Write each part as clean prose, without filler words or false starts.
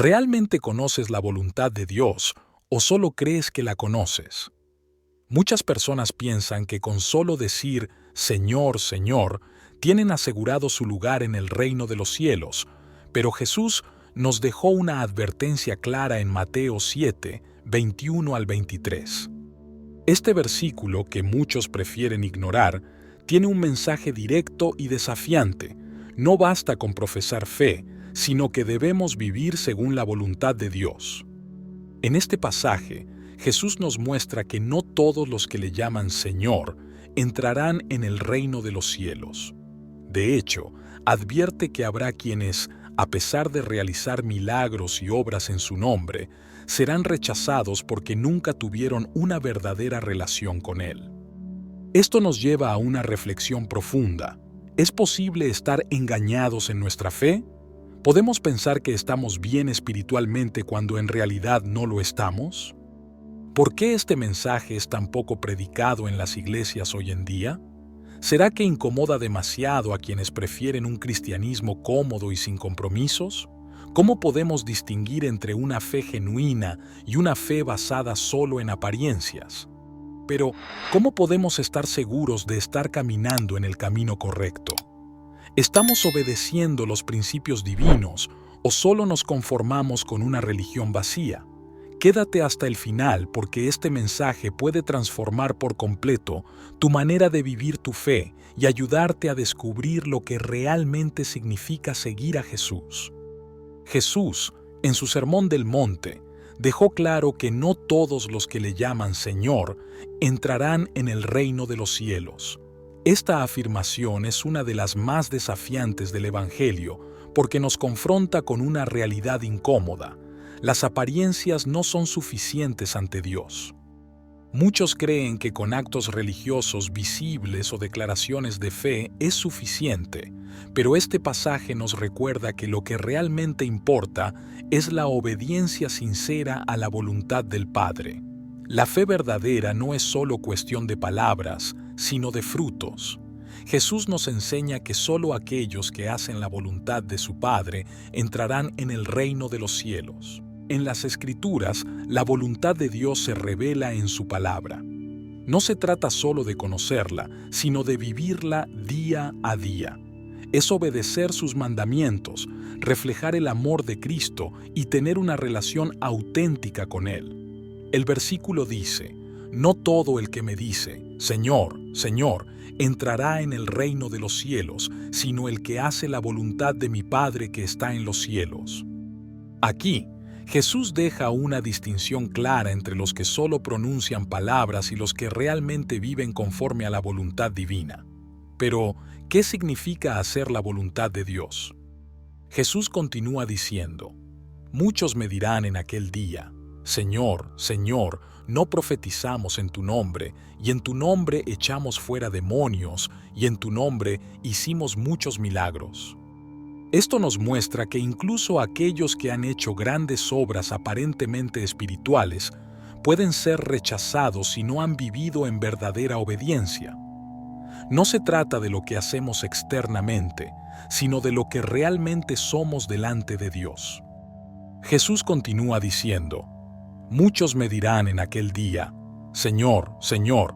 ¿Realmente conoces la voluntad de Dios o solo crees que la conoces? Muchas personas piensan que con solo decir Señor, Señor, tienen asegurado su lugar en el reino de los cielos, pero Jesús nos dejó una advertencia clara en Mateo 7, 21 al 23. Este versículo, que muchos prefieren ignorar, tiene un mensaje directo y desafiante. No basta con profesar fe, sino que debemos vivir según la voluntad de Dios. En este pasaje, Jesús nos muestra que no todos los que le llaman Señor entrarán en el reino de los cielos. De hecho, advierte que habrá quienes, a pesar de realizar milagros y obras en su nombre, serán rechazados porque nunca tuvieron una verdadera relación con Él. Esto nos lleva a una reflexión profunda. ¿Es posible estar engañados en nuestra fe? ¿Podemos pensar que estamos bien espiritualmente cuando en realidad no lo estamos? ¿Por qué este mensaje es tan poco predicado en las iglesias hoy en día? ¿Será que incomoda demasiado a quienes prefieren un cristianismo cómodo y sin compromisos? ¿Cómo podemos distinguir entre una fe genuina y una fe basada solo en apariencias? Pero, ¿cómo podemos estar seguros de estar caminando en el camino correcto? ¿Estamos obedeciendo los principios divinos o solo nos conformamos con una religión vacía? Quédate hasta el final porque este mensaje puede transformar por completo tu manera de vivir tu fe y ayudarte a descubrir lo que realmente significa seguir a Jesús. Jesús, en su Sermón del Monte, dejó claro que no todos los que le llaman Señor entrarán en el reino de los cielos. Esta afirmación es una de las más desafiantes del Evangelio porque nos confronta con una realidad incómoda. Las apariencias no son suficientes ante Dios. Muchos creen que con actos religiosos visibles o declaraciones de fe es suficiente, pero este pasaje nos recuerda que lo que realmente importa es la obediencia sincera a la voluntad del Padre. La fe verdadera no es solo cuestión de palabras, sino de frutos. Jesús nos enseña que solo aquellos que hacen la voluntad de su Padre entrarán en el reino de los cielos. En las Escrituras, la voluntad de Dios se revela en su palabra. No se trata solo de conocerla, sino de vivirla día a día. Es obedecer sus mandamientos, reflejar el amor de Cristo y tener una relación auténtica con Él. El versículo dice: «No todo el que me dice, Señor, Señor, entrará en el reino de los cielos, sino el que hace la voluntad de mi Padre que está en los cielos». Aquí, Jesús deja una distinción clara entre los que solo pronuncian palabras y los que realmente viven conforme a la voluntad divina. Pero, ¿qué significa hacer la voluntad de Dios? Jesús continúa diciendo: «Muchos me dirán en aquel día, Señor, Señor, no profetizamos en tu nombre, y en tu nombre echamos fuera demonios, y en tu nombre hicimos muchos milagros». Esto nos muestra que incluso aquellos que han hecho grandes obras aparentemente espirituales pueden ser rechazados si no han vivido en verdadera obediencia. No se trata de lo que hacemos externamente, sino de lo que realmente somos delante de Dios. Jesús continúa diciendo: «Muchos me dirán en aquel día, Señor, Señor,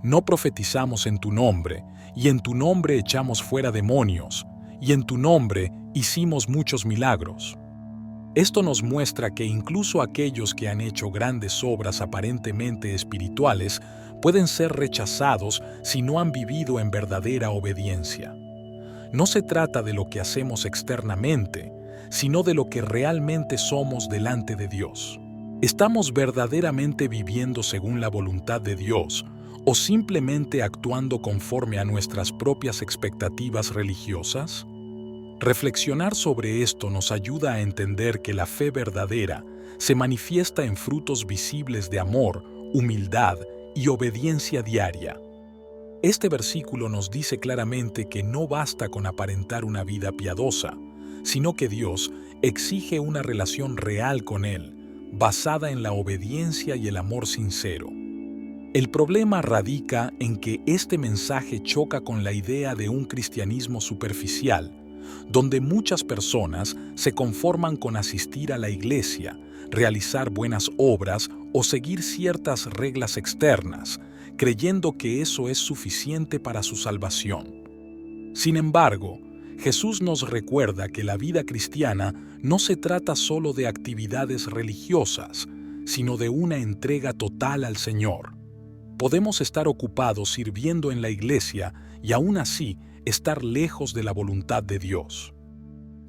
no profetizamos en tu nombre, y en tu nombre echamos fuera demonios, y en tu nombre hicimos muchos milagros». Esto nos muestra que incluso aquellos que han hecho grandes obras aparentemente espirituales pueden ser rechazados si no han vivido en verdadera obediencia. No se trata de lo que hacemos externamente, sino de lo que realmente somos delante de Dios. ¿Estamos verdaderamente viviendo según la voluntad de Dios o simplemente actuando conforme a nuestras propias expectativas religiosas? Reflexionar sobre esto nos ayuda a entender que la fe verdadera se manifiesta en frutos visibles de amor, humildad y obediencia diaria. Este versículo nos dice claramente que no basta con aparentar una vida piadosa, sino que Dios exige una relación real con Él, basada en la obediencia y el amor sincero. El problema radica en que este mensaje choca con la idea de un cristianismo superficial, donde muchas personas se conforman con asistir a la iglesia, realizar buenas obras o seguir ciertas reglas externas, creyendo que eso es suficiente para su salvación. Sin embargo, Jesús nos recuerda que la vida cristiana no se trata solo de actividades religiosas, sino de una entrega total al Señor. Podemos estar ocupados sirviendo en la iglesia y aún así estar lejos de la voluntad de Dios.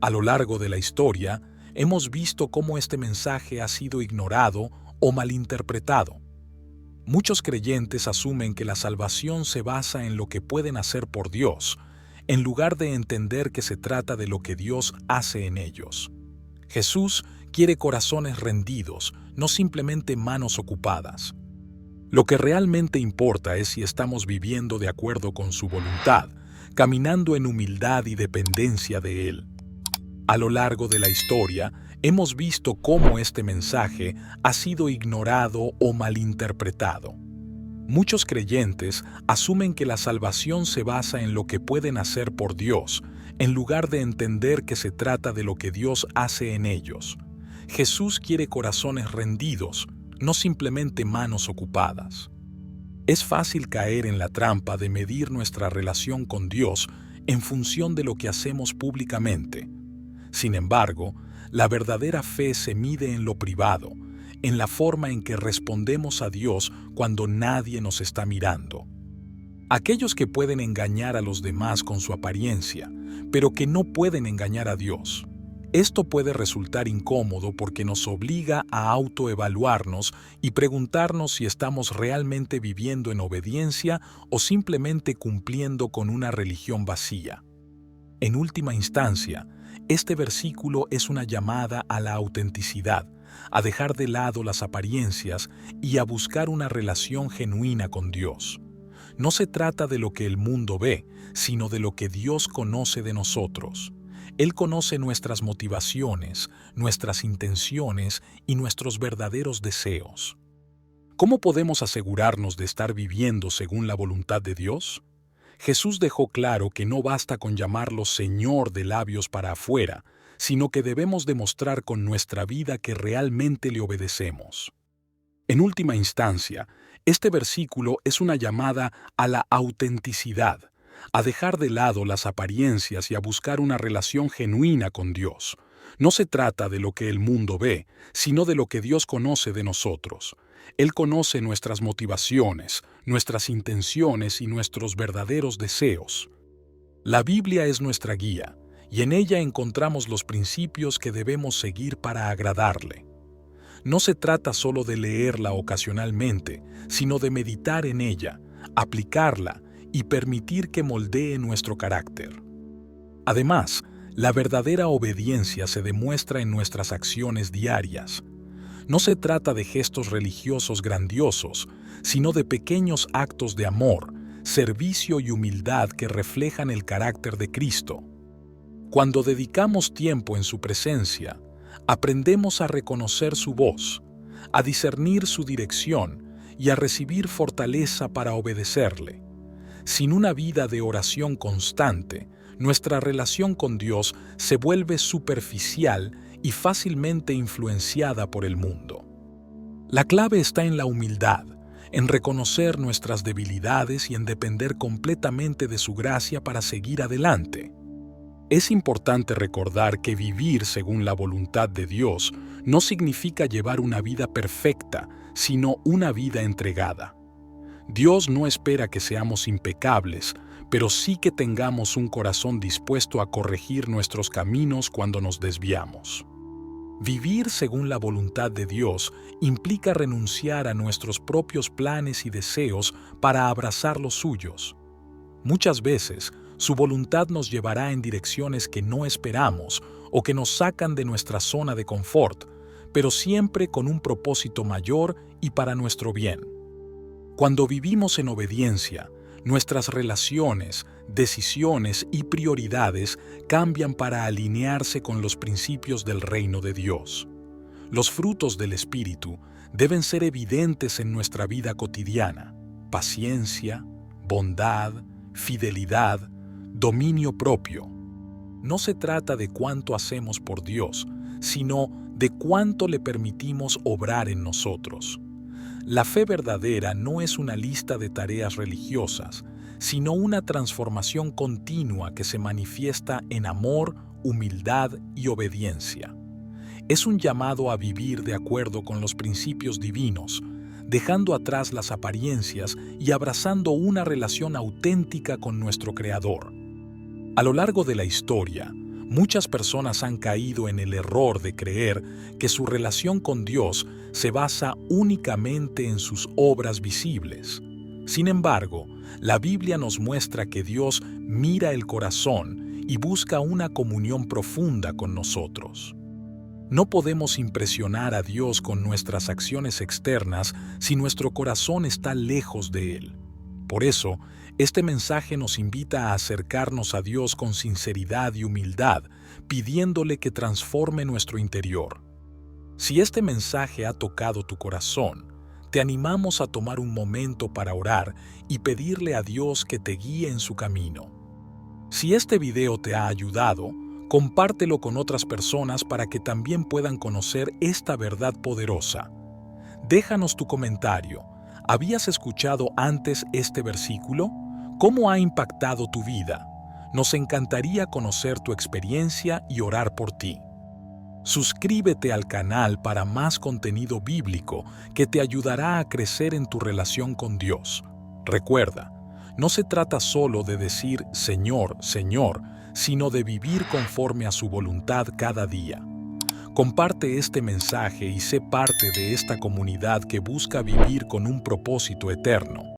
A lo largo de la historia, hemos visto cómo este mensaje ha sido ignorado o malinterpretado. Muchos creyentes asumen que la salvación se basa en lo que pueden hacer por Dios, en lugar de entender que se trata de lo que Dios hace en ellos. Jesús quiere corazones rendidos, no simplemente manos ocupadas. Lo que realmente importa es si estamos viviendo de acuerdo con su voluntad, caminando en humildad y dependencia de Él. A lo largo de la historia, hemos visto cómo este mensaje ha sido ignorado o malinterpretado. Muchos creyentes asumen que la salvación se basa en lo que pueden hacer por Dios, en lugar de entender que se trata de lo que Dios hace en ellos. Jesús quiere corazones rendidos, no simplemente manos ocupadas. Es fácil caer en la trampa de medir nuestra relación con Dios en función de lo que hacemos públicamente. Sin embargo, la verdadera fe se mide en lo privado, en la forma en que respondemos a Dios cuando nadie nos está mirando. Aquellos que pueden engañar a los demás con su apariencia, pero que no pueden engañar a Dios. Esto puede resultar incómodo porque nos obliga a autoevaluarnos y preguntarnos si estamos realmente viviendo en obediencia o simplemente cumpliendo con una religión vacía. En última instancia, este versículo es una llamada a la autenticidad, a dejar de lado las apariencias y a buscar una relación genuina con Dios. No se trata de lo que el mundo ve, sino de lo que Dios conoce de nosotros. Él conoce nuestras motivaciones, nuestras intenciones y nuestros verdaderos deseos. ¿Cómo podemos asegurarnos de estar viviendo según la voluntad de Dios? Jesús dejó claro que no basta con llamarlo Señor de labios para afuera, sino que debemos demostrar con nuestra vida que realmente le obedecemos. En última instancia, este versículo es una llamada a la autenticidad, a dejar de lado las apariencias y a buscar una relación genuina con Dios. No se trata de lo que el mundo ve, sino de lo que Dios conoce de nosotros. Él conoce nuestras motivaciones, nuestras intenciones y nuestros verdaderos deseos. La Biblia es nuestra guía, y en ella encontramos los principios que debemos seguir para agradarle. No se trata solo de leerla ocasionalmente, sino de meditar en ella, aplicarla y permitir que moldee nuestro carácter. Además, la verdadera obediencia se demuestra en nuestras acciones diarias. No se trata de gestos religiosos grandiosos, sino de pequeños actos de amor, servicio y humildad que reflejan el carácter de Cristo. Cuando dedicamos tiempo en su presencia, aprendemos a reconocer su voz, a discernir su dirección y a recibir fortaleza para obedecerle. Sin una vida de oración constante, nuestra relación con Dios se vuelve superficial y fácilmente influenciada por el mundo. La clave está en la humildad, en reconocer nuestras debilidades y en depender completamente de su gracia para seguir adelante. Es importante recordar que vivir según la voluntad de Dios no significa llevar una vida perfecta, sino una vida entregada. Dios no espera que seamos impecables, pero sí que tengamos un corazón dispuesto a corregir nuestros caminos cuando nos desviamos. Vivir según la voluntad de Dios implica renunciar a nuestros propios planes y deseos para abrazar los suyos. Muchas veces, su voluntad nos llevará en direcciones que no esperamos o que nos sacan de nuestra zona de confort, pero siempre con un propósito mayor y para nuestro bien. Cuando vivimos en obediencia, nuestras relaciones, decisiones y prioridades cambian para alinearse con los principios del reino de Dios. Los frutos del Espíritu deben ser evidentes en nuestra vida cotidiana: paciencia, bondad, fidelidad, dominio propio. no se trata de cuánto hacemos por Dios, sino de cuánto le permitimos obrar en nosotros. La fe verdadera no es una lista de tareas religiosas, sino una transformación continua que se manifiesta en amor, humildad y obediencia. Es un llamado a vivir de acuerdo con los principios divinos, dejando atrás las apariencias y abrazando una relación auténtica con nuestro Creador. A lo largo de la historia, muchas personas han caído en el error de creer que su relación con Dios se basa únicamente en sus obras visibles. Sin embargo, la Biblia nos muestra que Dios mira el corazón y busca una comunión profunda con nosotros. No podemos impresionar a Dios con nuestras acciones externas si nuestro corazón está lejos de Él. Por eso, este mensaje nos invita a acercarnos a Dios con sinceridad y humildad, pidiéndole que transforme nuestro interior. Si este mensaje ha tocado tu corazón, te animamos a tomar un momento para orar y pedirle a Dios que te guíe en su camino. Si este video te ha ayudado, compártelo con otras personas para que también puedan conocer esta verdad poderosa. Déjanos tu comentario. ¿Habías escuchado antes este versículo? ¿Cómo ha impactado tu vida? Nos encantaría conocer tu experiencia y orar por ti. Suscríbete al canal para más contenido bíblico que te ayudará a crecer en tu relación con Dios. Recuerda, no se trata solo de decir Señor, Señor, sino de vivir conforme a su voluntad cada día. Comparte este mensaje y sé parte de esta comunidad que busca vivir con un propósito eterno.